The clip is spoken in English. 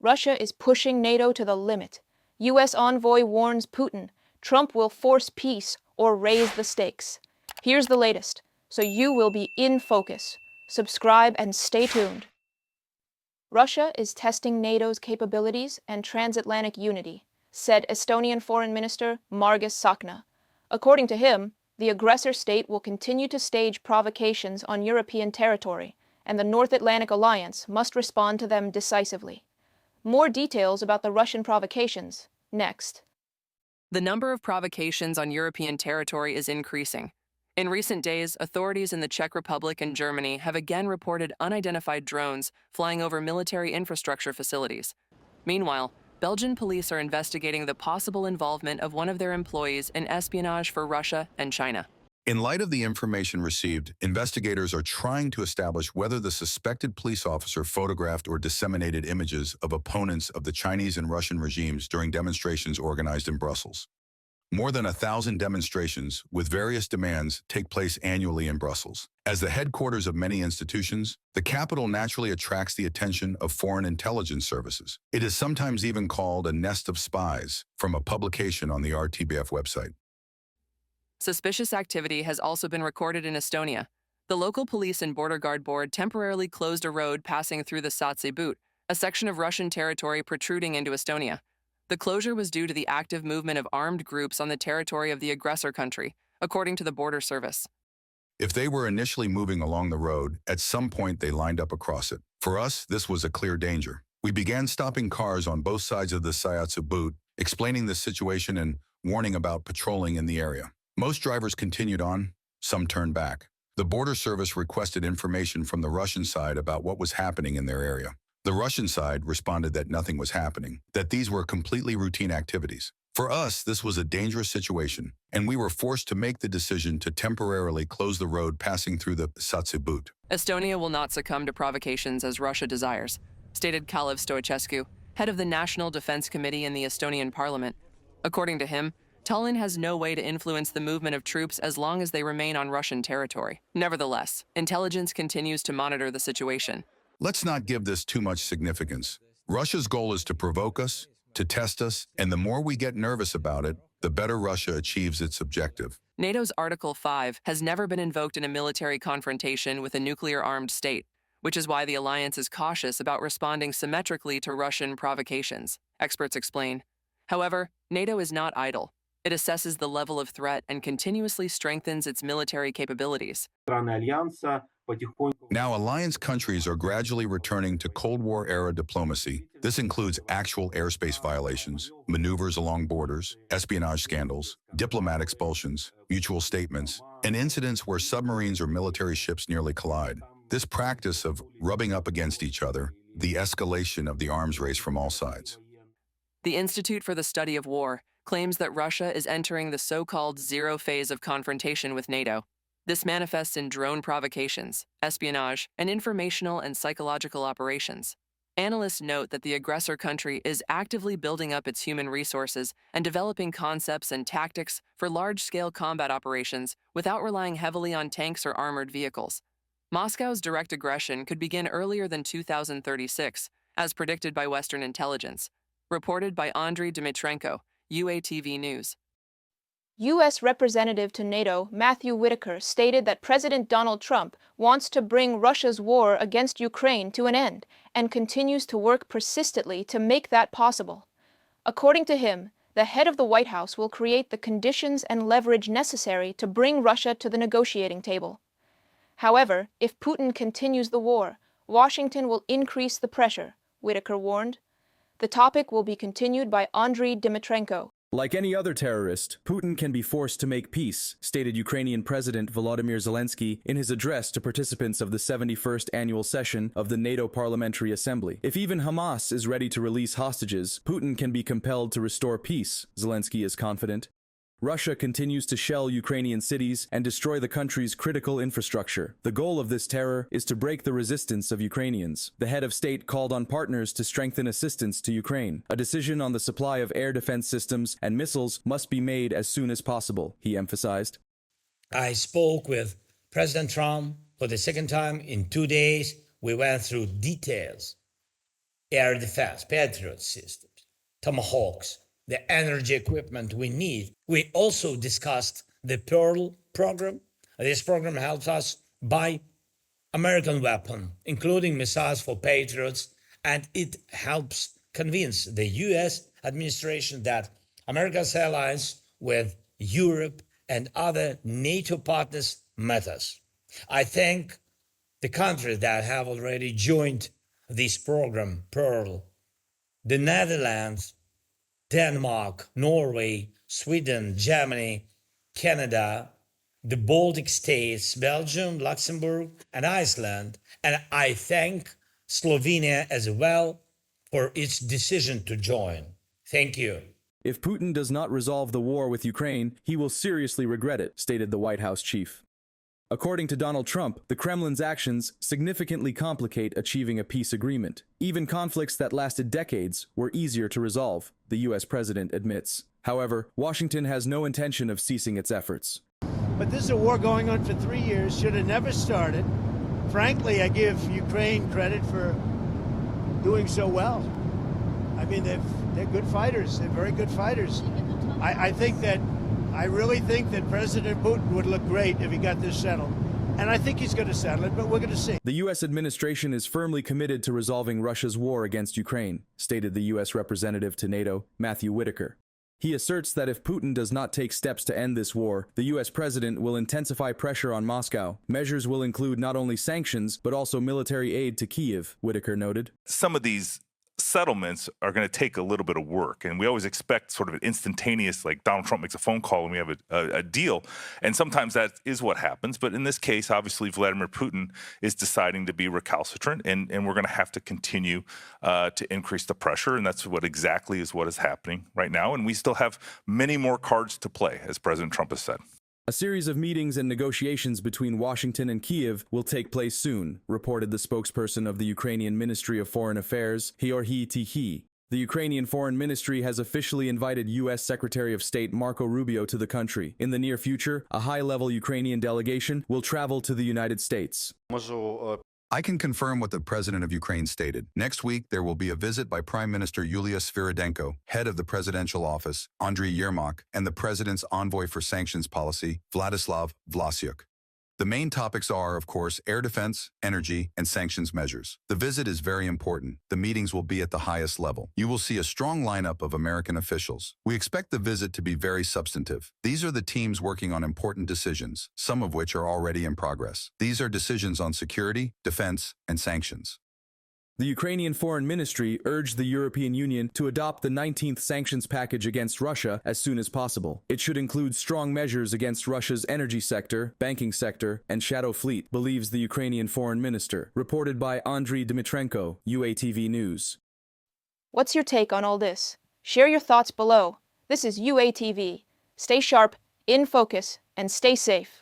Russia is pushing NATO to the limit. U.S. envoy warns Putin Trump will force peace or raise the stakes. Here's the latest, so you will be in focus. Subscribe and stay tuned. Russia is testing NATO's capabilities and transatlantic unity, said Estonian Foreign Minister Margus Tsahkna. According to him, the aggressor state will continue to stage provocations on European territory, and the North Atlantic Alliance must respond to them decisively. More details about the Russian provocations, next. The number of provocations on European territory is increasing. In recent days, authorities in the Czech Republic and Germany have again reported unidentified drones flying over military infrastructure facilities. Meanwhile, Belgian police are investigating the possible involvement of one of their employees in espionage for Russia and China. In light of the information received, investigators are trying to establish whether the suspected police officer photographed or disseminated images of opponents of the Chinese and Russian regimes during demonstrations organized in Brussels. More than 1,000 demonstrations with various demands take place annually in Brussels. As the headquarters of many institutions, the capital naturally attracts the attention of foreign intelligence services. It is sometimes even called a nest of spies, from a publication on the RTBF website. Suspicious activity has also been recorded in Estonia. The local police and border guard board temporarily closed a road passing through the Satsy-But, a section of Russian territory protruding into Estonia. The closure was due to the active movement of armed groups on the territory of the aggressor country, according to the border service. If they were initially moving along the road, at some point they lined up across it. For us, this was a clear danger. We began stopping cars on both sides of the Satsy-But, explaining the situation and warning about patrolling in the area. Most drivers continued on, some turned back. The border service requested information from the Russian side about what was happening in their area. The Russian side responded that nothing was happening, that these were completely routine activities. For us, this was a dangerous situation, and we were forced to make the decision to temporarily close the road passing through the Satsy-But. Estonia will not succumb to provocations as Russia desires, stated Kalev Stoicescu, head of the National Defense Committee in the Estonian parliament. According to him, Tallinn has no way to influence the movement of troops as long as they remain on Russian territory. Nevertheless, intelligence continues to monitor the situation. Let's not give this too much significance. Russia's goal is to provoke us, to test us, and the more we get nervous about it, the better Russia achieves its objective. NATO's Article 5 has never been invoked in a military confrontation with a nuclear-armed state, which is why the alliance is cautious about responding symmetrically to Russian provocations, experts explain. However, NATO is not idle. It assesses the level of threat and continuously strengthens its military capabilities. Now, alliance countries are gradually returning to Cold War-era diplomacy. This includes actual airspace violations, maneuvers along borders, espionage scandals, diplomat expulsions, mutual statements, and incidents where submarines or military ships nearly collide. This practice of rubbing up against each other, the escalation of the arms race from all sides. The Institute for the Study of War claims that Russia is entering the so-called zero phase of confrontation with NATO. This manifests in drone provocations, espionage, and informational and psychological operations. Analysts note that the aggressor country is actively building up its human resources and developing concepts and tactics for large-scale combat operations without relying heavily on tanks or armored vehicles. Moscow's direct aggression could begin earlier than 2036, as predicted by Western intelligence. Reported by Andriy Dmitrenko, UATV News. U.S. Representative to NATO Matthew Whitaker stated that President Donald Trump wants to bring Russia's war against Ukraine to an end and continues to work persistently to make that possible. According to him, the head of the White House will create the conditions and leverage necessary to bring Russia to the negotiating table. However, if Putin continues the war, Washington will increase the pressure, Whitaker warned. The topic will be continued by Andriy Dmitrenko. Like any other terrorist, Putin can be forced to make peace, stated Ukrainian President Volodymyr Zelensky in his address to participants of the 71st annual session of the NATO Parliamentary Assembly. If even Hamas is ready to release hostages, Putin can be compelled to restore peace, Zelensky is confident. Russia continues to shell Ukrainian cities and destroy the country's critical infrastructure. The goal of this terror is to break the resistance of Ukrainians. The head of state called on partners to strengthen assistance to Ukraine. A decision on the supply of air defense systems and missiles must be made as soon as possible, he emphasized. I spoke with President Trump for the second time in 2 days. We went through details air defense, Patriot systems, Tomahawks, the energy equipment we need. We also discussed the Pearl program. This program helps us buy American weapons, including missiles for Patriots, and it helps convince the US administration that America's alliance with Europe and other NATO partners matters. I thank the countries that have already joined this program, Pearl, the Netherlands, Denmark, Norway, Sweden, Germany, Canada, the Baltic states, Belgium, Luxembourg, and Iceland. And I thank Slovenia as well for its decision to join. Thank you. If Putin does not resolve the war with Ukraine, he will seriously regret it, stated the White House chief. According to Donald Trump, the Kremlin's actions significantly complicate achieving a peace agreement. Even conflicts that lasted decades were easier to resolve, the U.S. president admits. However, Washington has no intention of ceasing its efforts. But this is a war going on for 3 years, should have never started. Frankly, I give Ukraine credit for doing so well. I mean, they're good fighters. They're very good fighters. I really think that President Putin would look great if he got this settled. And I think he's going to settle it, but we're going to see. The U.S. administration is firmly committed to resolving Russia's war against Ukraine, stated the U.S. representative to NATO, Matthew Whitaker. He asserts that if Putin does not take steps to end this war, the U.S. president will intensify pressure on Moscow. Measures will include not only sanctions, but also military aid to Kyiv, Whitaker noted. Some of these settlements are going to take a little bit of work, and we always expect sort of an instantaneous, like Donald Trump makes a phone call and we have a deal, and sometimes that is what happens. But in this case, obviously Vladimir Putin is deciding to be recalcitrant, and we're going to have to continue to increase the pressure, and that's what is happening right now. And we still have many more cards to play, as President Trump has said. A series of meetings and negotiations between Washington and Kyiv will take place soon, reported the spokesperson of the Ukrainian Ministry of Foreign Affairs, Georgy Tikhy. The Ukrainian Foreign Ministry has officially invited U.S. Secretary of State Marco Rubio to the country. In the near future, a high-level Ukrainian delegation will travel to the United States. I can confirm what the president of Ukraine stated. Next week, there will be a visit by Prime Minister Yulia Sviridenko, head of the presidential office, Andriy Yermak, and the president's envoy for sanctions policy, Vladislav Vlasyuk. The main topics are, of course, air defense, energy, and sanctions measures. The visit is very important. The meetings will be at the highest level. You will see a strong lineup of American officials. We expect the visit to be very substantive. These are the teams working on important decisions, some of which are already in progress. These are decisions on security, defense, and sanctions. The Ukrainian Foreign Ministry urged the European Union to adopt the 19th sanctions package against Russia as soon as possible. It should include strong measures against Russia's energy sector, banking sector, and shadow fleet, believes the Ukrainian Foreign Minister, reported by Andriy Dmitrenko, UATV News. What's your take on all this? Share your thoughts below. This is UATV. Stay sharp, in focus, and stay safe.